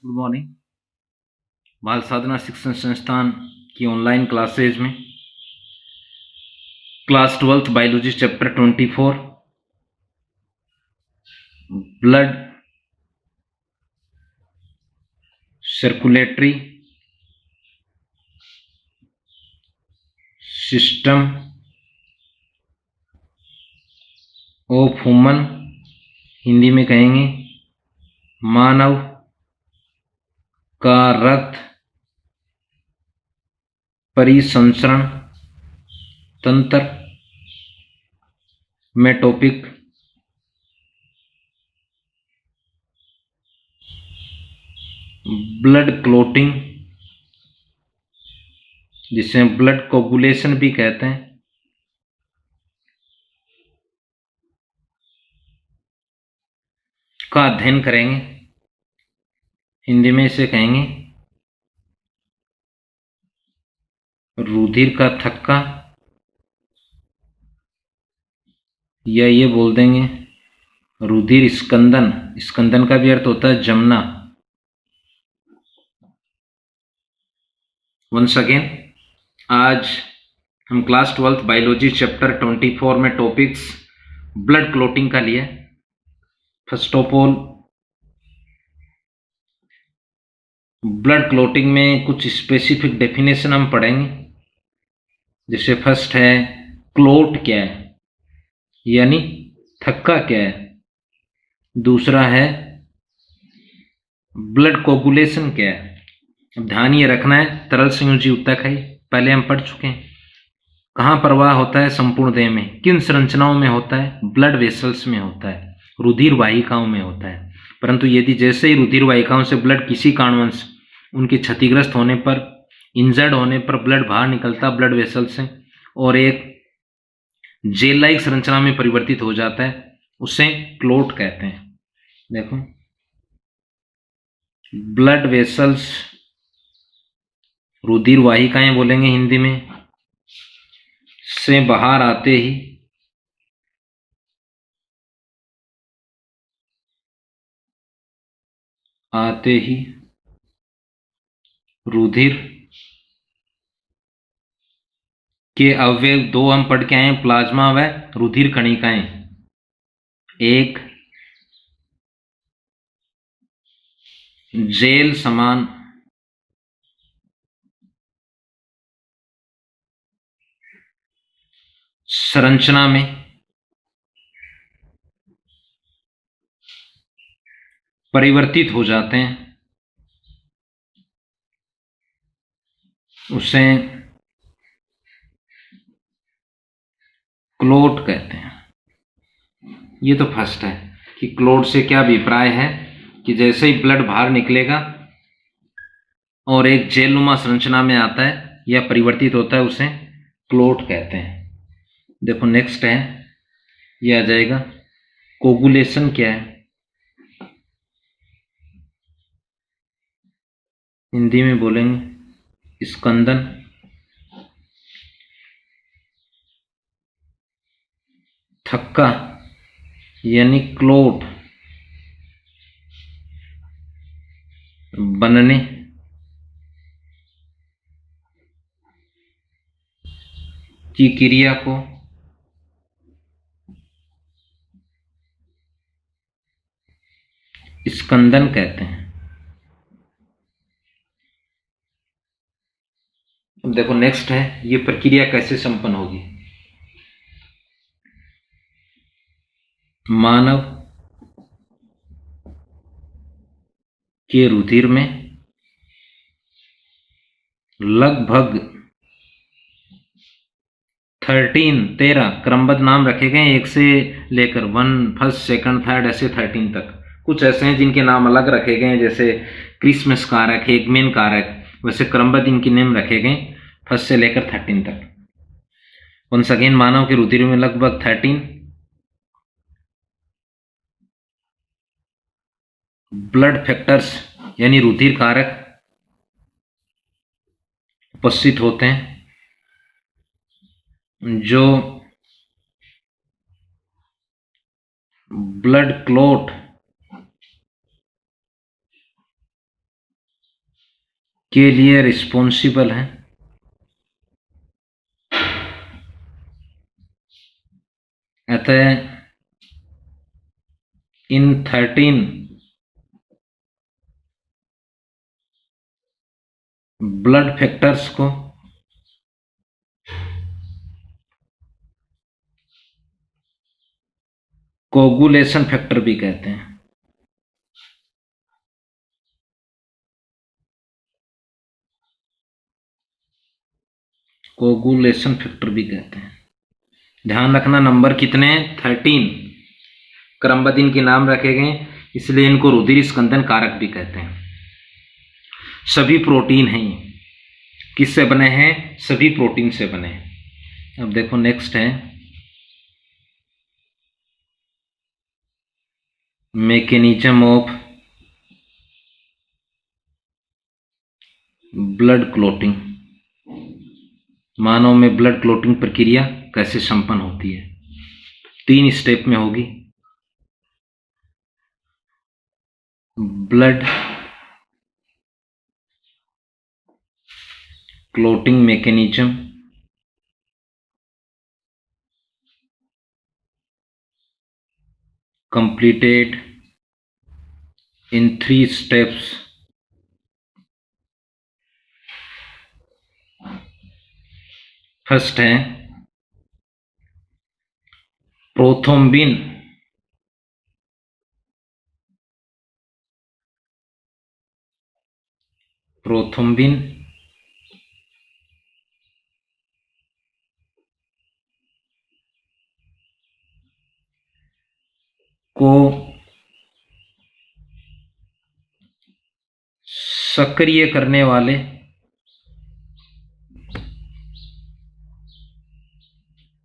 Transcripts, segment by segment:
Good morning. बाल साधना शिक्षण संस्थान की ऑनलाइन क्लासेज में class 12th biology chapter 24 blood circulatory system of human, Hindi में कहेंगे मानव का रक्त परिसंचरण तंत्र में टॉपिक ब्लड क्लोटिंग, जिसे ब्लड कोगुलेशन भी कहते हैं, का अध्ययन करेंगे। हिंदी में इसे कहेंगे रुधिर का थक्का, या ये बोल देंगे रुधिर स्कंदन। स्कंदन का भी अर्थ होता है जमना। वंस अगेन, आज हम क्लास 12th बायोलॉजी चैप्टर 24 में टॉपिक्स ब्लड क्लोटिंग का लिए। First of all, blood clotting में कुछ स्पेसिफिक डेफिनेशन हम पढ़ेंगे। जैसे फर्स्ट है क्लोट क्या है, यानी थक्का क्या है। दूसरा है ब्लड कोगुलेशन क्या है। अब ध्यान ये रखना है, तरल संयोजी ऊतक है, पहले हम पढ़ चुके हैं। कहाँ प्रवाह होता है संपूर्ण देह में, किन संरचनाओं में होता है, ब्लड वेसल्स में होता है, रुधिर वाहिकाओं में होता है। परंतु यदि जैसे ही रुधिर वाहिकाओं से ब्लड किसी कारणवश उनके क्षतिग्रस्त होने पर, इंजर्ड होने पर ब्लड बाहर निकलता ब्लड वेसल से और एक जेल लाइक संरचना में परिवर्तित हो जाता है, उसे क्लोट कहते हैं। देखो, ब्लड वेसल्स, रुधिर वाहिकाएं बोलेंगे हिंदी में, से बाहर आते ही रुधिर के अवयव दो हम पढ़ के आए, प्लाज्मा व रुधिर कणिकाएं। एक जेल समान संरचना में परिवर्तित हो जाते हैं, उसे क्लोट कहते हैं। ये तो फर्स्ट है कि क्लोट से क्या अभिप्राय है कि जैसे ही ब्लड बाहर निकलेगा और एक जेलनुमा संरचना में आता है या परिवर्तित होता है, उसे क्लोट कहते हैं। देखो नेक्स्ट है, ये आ जाएगा कोगुलेशन क्या है। हिंदी में बोलेंगे स्कंदन। थक्का यानी क्लोट बनने की क्रिया को स्कंदन कहते हैं। अब देखो नेक्स्ट है, ये प्रक्रिया कैसे संपन्न होगी। मानव के रुधिर में लगभग 13 क्रमबद्ध नाम रखे गए, एक से लेकर 1, फर्स्ट, सेकंड, थर्ड, ऐसे 13 तक। कुछ ऐसे हैं जिनके नाम अलग रखे गए, जैसे क्रिसमस कारक, हेगमेन कारक, वैसे क्रमबद्ध इनके नेम रखे गए फर्स्ट से लेकर 13 तक। वंस अगेन, मानव के रुधिर में लगभग 13 ब्लड फैक्टर्स यानी रुधिर कारक उपस्थित होते हैं, जो ब्लड क्लोट के लिए रिस्पॉन्सिबल हैं। अतः इन 13 ब्लड फैक्टर्स को कोगुलेशन फैक्टर भी कहते हैं। कोगुलेशन फैक्टर भी कहते हैं। ध्यान रखना नंबर कितने हैं? 13 क्रमबद्ध इनके नाम रखे गए, इसलिए इनको रुधिर स्कंदन कारक भी कहते हैं। सभी प्रोटीन हैं ये। किससे बने हैं? सभी प्रोटीन से बने हैं। अब देखो नेक्स्ट है मैकेनिज्म ऑफ ब्लड क्लॉटिंग। मानव में ब्लड क्लॉटिंग प्रक्रिया कैसे संपन्न होती है? 3 स्टेप में होगी। Blood clotting mechanism completed in 3 steps. First है प्रोथ्रोम्बिन को सक्रिय करने वाले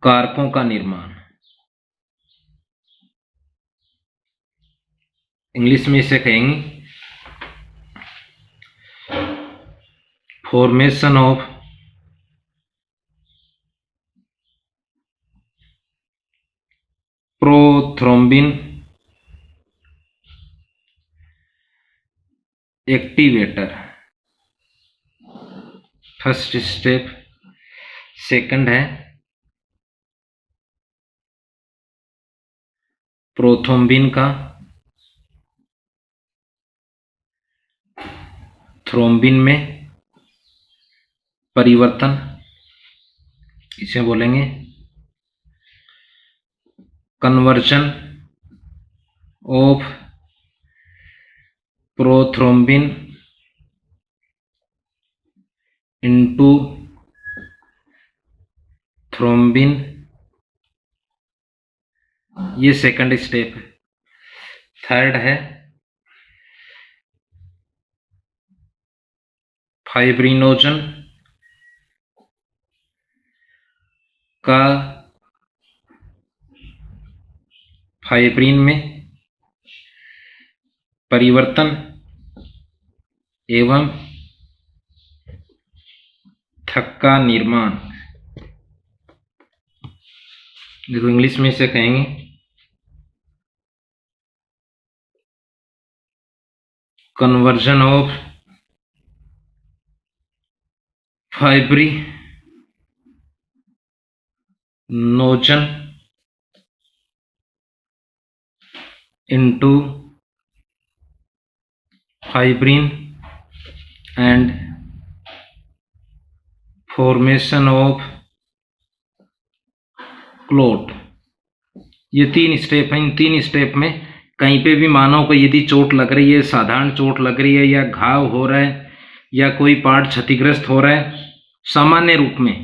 कारकों का निर्माण। इंग्लिश में इसे कहेंगे formation of prothrombin activator. First step. Second है प्रोथ्रोम्बिन का थ्रोम्बिन में परिवर्तन, इसे बोलेंगे conversion of prothrombin into thrombin. ये सेकंड स्टेप है। थर्ड है फाइब्रिनोजन का फाइब्रिन में परिवर्तन एवं थक का निर्माण। देखो इंग्लिश में इसे कहेंगे conversion of fibrinogen into fibrin and formation of clot। ये 3 स्टेप हैं। इन 3 स्टेप में कहीं पे भी मानव को यदि चोट लग रही है, साधारण चोट लग रही है या घाव हो रहा है या कोई पार्ट क्षतिग्रस्त हो रहा है, सामान्य रूप में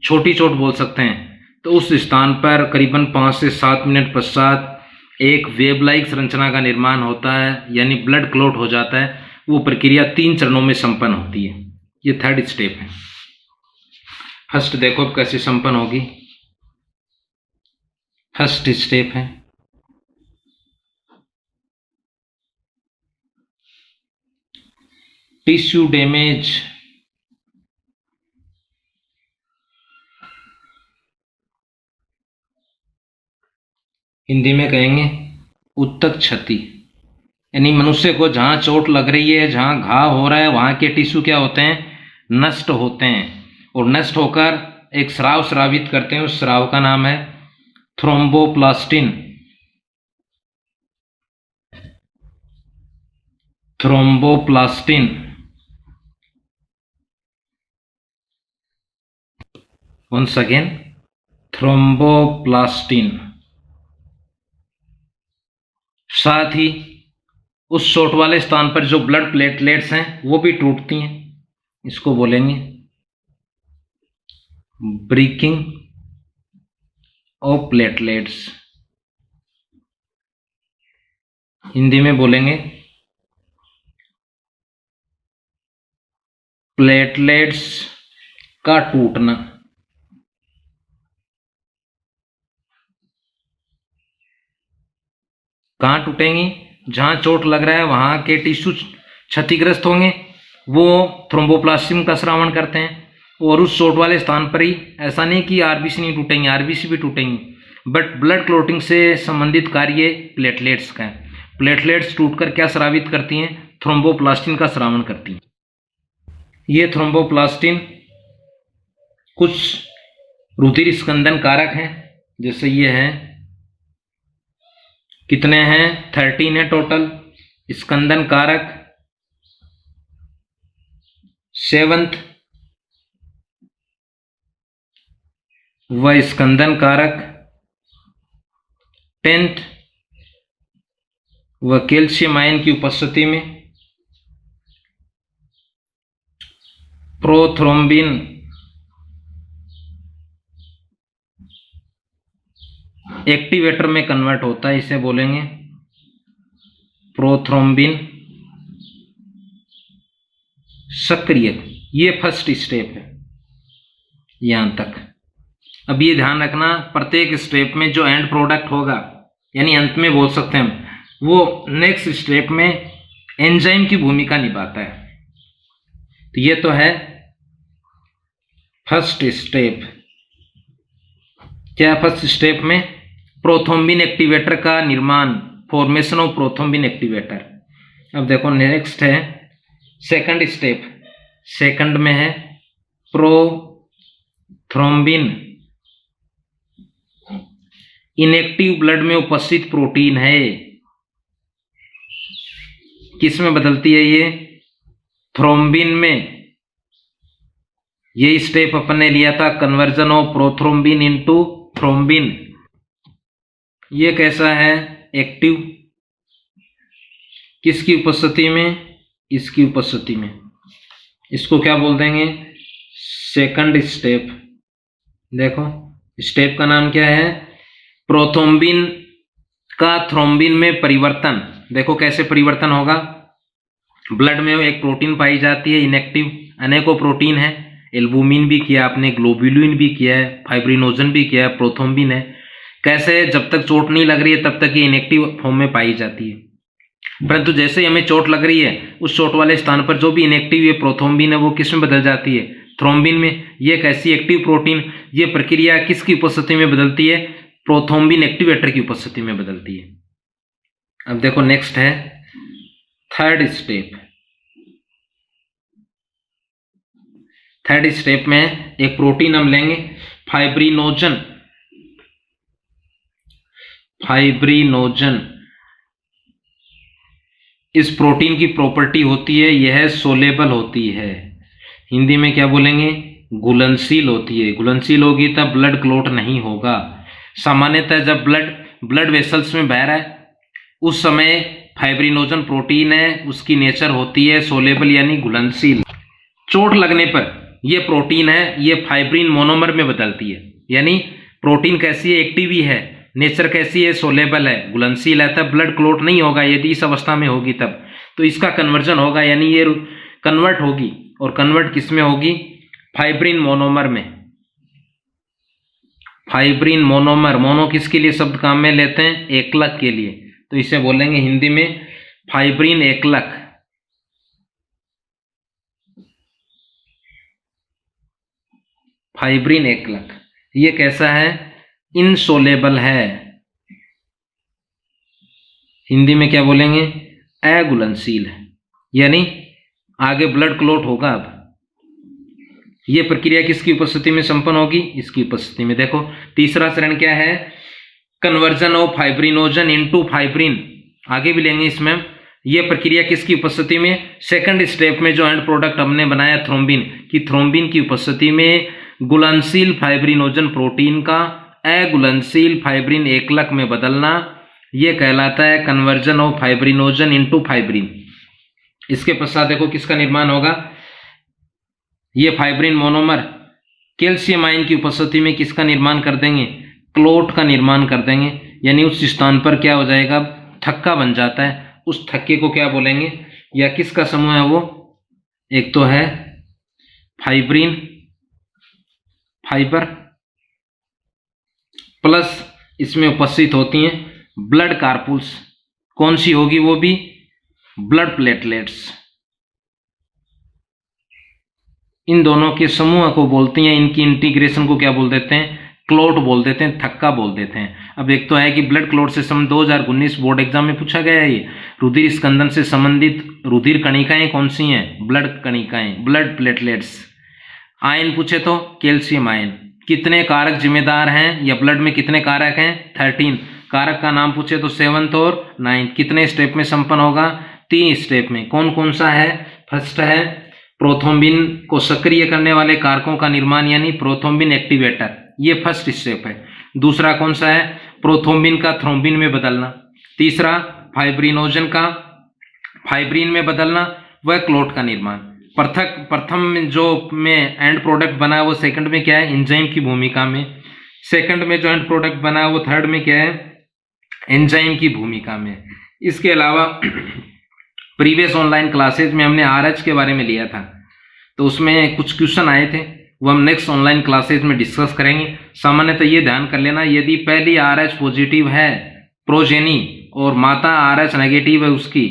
छोटी चोट बोल सकते हैं, तो उस स्थान पर करीबन 5 से 7 मिनट पश्चात एक वेब लाइक संरचना का निर्माण होता है, यानी ब्लड क्लॉट हो जाता है। वो प्रक्रिया 3 चरणों में संपन्न होती है। ये थर्ड स्टेप है। फर्स्ट देखो अब कैसे संपन्न होगी। फर्स्ट स्टेप है टिश्यू डैमेज हिंदी में कहेंगे उत्तक क्षति। यानी मनुष्य को जहाँ चोट लग रही है, जहाँ घाव हो रहा है, वहाँ के टिश्यू क्या होते हैं, नष्ट होते हैं, और नष्ट होकर एक स्राव स्रावित करते हैं। उस स्राव का नाम है thromboplastin. Thromboplastin. Once again, thromboplastin. साथ ही उस चोट वाले स्थान पर जो ब्लड प्लेटलेट्स हैं वो भी टूटती हैं। इसको बोलेंगे ब्रेकिंग ऑफ प्लेटलेट्स। हिंदी में बोलेंगे प्लेटलेट्स का टूटना। कहाँ टूटेंगी, जहाँ चोट लग रहा है वहाँ के टिश्यू क्षतिग्रस्त होंगे, वो थ्रोम्बोप्लास्टिन का स्रावण करते हैं। और उस चोट वाले स्थान पर ही, ऐसा नहीं कि आरबीसी नहीं टूटेंगे, आरबीसी भी टूटेंगी, बट ब्लड क्लोटिंग से संबंधित कार्य प्लेटलेट्स का है। प्लेटलेट्स टूटकर क्या स्रावित करती हैं, थ्रोम्बोप्लास्टिन का स्रावण करती हैं। ये थ्रोम्बोप्लास्टिन कुछ रुधिर स्कंदन कारक हैं, जैसे ये हैं, कितने हैं, 13 है टोटल स्कंदन कारक। 7th व स्कंदन कारक, 10th व कैल्शियम आयन की उपस्थिति में प्रोथ्रोम्बिन एक्टिवेटर में कन्वर्ट होता है, इसे बोलेंगे प्रोथ्रोम्बिन सक्रियक। ये फर्स्ट स्टेप है यहां तक। अब ये ध्यान रखना, प्रत्येक स्टेप में जो एंड प्रोडक्ट होगा, यानी अंत में बोल सकते हैं हम, वो नेक्स्ट स्टेप में एंजाइम की भूमिका निभाता है। तो ये तो है फर्स्ट स्टेप। क्या फर्स्ट स्टेप में प्रोथ्रोम्बिन एक्टिवेटर का निर्माण, फॉर्मेशन ऑफ प्रोथ्रोम्बिन एक्टिवेटर। अब देखो नेक्स्ट है सेकंड स्टेप। सेकंड में है प्रोथ्रोम्बिन इनएक्टिव ब्लड में उपस्थित प्रोटीन है। किस में बदलती है ये, थ्रोम्बिन में। ये स्टेप अपन ने लिया था, conversion of prothrombin into thrombin. ये कैसा है, एक्टिव। किसकी उपस्थिति में, इसकी उपस्थिति में। इसको क्या बोल देंगे, सेकंड स्टेप। देखो स्टेप का नाम क्या है, प्रोथ्रोम्बिन का थ्रोम्बिन में परिवर्तन। देखो कैसे परिवर्तन होगा, ब्लड में एक प्रोटीन पाई जाती है इनएक्टिव, अनेकों प्रोटीन है, एल्बुमिन भी किया आपने, ग्लोब्युलिन भी किया है, फाइब्रिनोजन भी किया है, प्रोथ्रोम्बिन है। कैसे, जब तक चोट नहीं लग रही है तब तक ये इनएक्टिव फॉर्म में पाई जाती है, परंतु जैसे ही हमें चोट लग रही है उस चोट वाले स्थान पर जो भी इनएक्टिव ये प्रोथ्रोम्बिन है वो किस में बदल जाती है, थ्रोम्बिन में। ये एक ऐसी एक्टिव प्रोटीन, ये प्रक्रिया किसकी उपस्थिति में बदलती है, प्रोथ्रोम्बिन एक्टिवेटर की उपस्थिति में बदलती है। अब देखो नेक्स्ट है थर्ड स्टेप। थर्ड स्टेप में एक प्रोटीन हम लेंगे फाइब्रिनोजन। फाइब्रिनोजन इस प्रोटीन की प्रॉपर्टी होती है, यह सोलेबल होती है। हिंदी में क्या बोलेंगे, घुलनशील होती है। घुलनशील होगी तब ब्लड क्लॉट नहीं होगा। सामान्यतः जब ब्लड वेसल्स में बह रहा है उस समय फाइब्रिनोजन प्रोटीन है, उसकी नेचर होती है सोलेबल यानी घुलनशील। चोट लगने पर यह प्रोटीन है, ये फाइब्रिन मोनोमर में बदलती है। यानी प्रोटीन कैसी है, एक्टिव ही है, नेचर कैसी है, सोलेबल है, घुलनशील है, तब ब्लड क्लॉट नहीं होगा। यदि इस अवस्था में होगी तब तो इसका कन्वर्जन होगा, यानी ये कन्वर्ट होगी। और कन्वर्ट किस में होगी, फाइब्रिन मोनोमर में। फाइब्रिन मोनोमर, मोनो किसके लिए शब्द काम में लेते हैं, एकलक के लिए, तो इसे बोलेंगे हिंदी में फाइब्रिन एकलक। फाइब्रिन एकलक ये कैसा है, इनसोलेबल है। हिंदी में क्या बोलेंगे, अघुलनशील है, यानी आगे ब्लड क्लॉट होगा। अब ये प्रक्रिया किसकी उपस्थिति में संपन्न होगी? इसकी उपस्थिति में। देखो तीसरा चरण क्या है? Conversion of fibrinogen into fibrin, आगे भी लेंगे इसमें। ये प्रक्रिया किसकी उपस्थिति में? सेकंड स्टेप में जो एंड प्रोडक्ट हमने बनाया थ्रोम्बिन की, थ्रोम्बिन की उपस्थिति में घुलनशील फाइब्रिनोजन प्रोटीन का अघुलनशील फाइब्रिन एकलक में बदलना, यह कहलाता है conversion of fibrinogen into fibrin. इसके पश्चात देखो किसका निर्माण होगा? ये फाइब्रिन मोनोमर कैल्शियम आयन की उपस्थिति में किसका निर्माण कर देंगे? क्लोट का निर्माण कर देंगे, यानी उस स्थान पर क्या हो जाएगा? थक्का बन जाता है। उस थक्के को क्या बोलेंगे? या किसका समूह है वो? एक तो है फाइब्रिन फाइबर, प्लस इसमें उपस्थित होती हैं ब्लड कार्पुल्स। कौन सी होगी वो भी? Blood platelets. इन दोनों के समूह को बोलते हैं, इनकी इंटीग्रेशन को क्या बोल देते हैं? क्लोट बोल देते हैं, थक्का बोल देते हैं। अब एक तो है कि ब्लड क्लोट से संबंध 2019 बोर्ड एग्जाम में पूछा गया है। ये रुधिर स्कंदन से संबंधित रुधिर कणिकाएं कौन सी हैं? ब्लड कणिकाएं, ब्लड प्लेटलेट्स। आयन पूछे तो कैल्शियम आयन। कितने कारक जिम्मेदार हैं, या ब्लड में कितने कारक हैं? 13 कारक का नाम पूछे तो 7th और 9th। कितने स्टेप में संपन्न होगा? 3 स्टेप में। कौन कौन सा है? फर्स्ट है प्रोथ्रोम्बिन को सक्रिय करने वाले कारकों का निर्माण, यानी प्रोथ्रोम्बिन एक्टिवेटर, ये फर्स्ट स्टेप है। दूसरा कौन सा है? प्रोथ्रोम्बिन का थ्रोम्बिन में बदलना। तीसरा फाइब्रिनोजन का फाइब्रिन में बदलना, वह क्लोट का निर्माण। प्रथम जो में एंड प्रोडक्ट बना वो सेकंड में क्या है? एंजाइम की भूमिका में। सेकंड में जो एंड प्रोडक्ट बना वो थर्ड में क्या है? एंजाइम की भूमिका में। इसके अलावा प्रीवियस ऑनलाइन क्लासेज में हमने RH के बारे में लिया था, तो उसमें कुछ क्वेश्चन आए थे, वो हम नेक्स्ट ऑनलाइन क्लासेज में डिस्कस करेंगे। सामान्यतः ये ध्यान कर लेना, यदि पहली RH पॉजिटिव है प्रोजेनी और माता RH नेगेटिव है उसकी,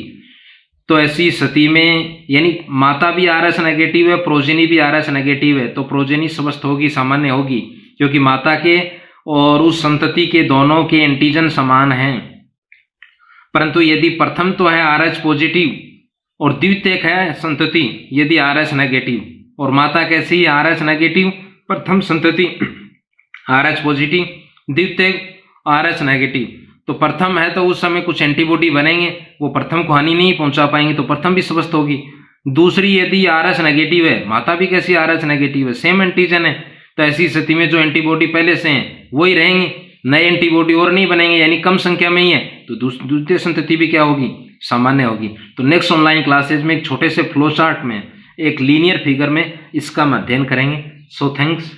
तो ऐसी स्थिति में, यानी माता भी RH नेगेटिव है, प्रोजेनी भी RH नेगेटिव है, तो प्रोजेनी स्वस्थ होगी, सामान्य होगी, क्योंकि माता के और उस संतति के दोनों के एंटीजन समान हैं। परंतु यदि प्रथम तो है RH पॉजिटिव और द्वितीयक है संतति यदि RH नेगेटिव, और माता कैसी? RH नेगेटिव, प्रथम संतति RH पॉजिटिव, द्वितीयक RH नेगेटिव, तो प्रथम है तो उस समय कुछ एंटीबॉडी बनेंगे, वो प्रथम को हानि नहीं पहुंचा पाएंगे, तो प्रथम भी स्वस्थ होगी। दूसरी यदि RH नेगेटिव है, माता भी कैसी? RH नेगेटिव है, सेम एंटीजन है, तो ऐसी स्थिति में जो एंटीबॉडी पहले से हैं वही रहेंगे, नए एंटीबॉडी और नहीं बनेंगे, यानी कम संख्या में ही है, तो द्वितीय संतति भी क्या होगी? सामान्य होगी। तो नेक्स्ट ऑनलाइन क्लासेज में एक छोटे से फ्लो चार्ट में, एक लीनियर फिगर में इसका हम अध्ययन करेंगे। So thanks.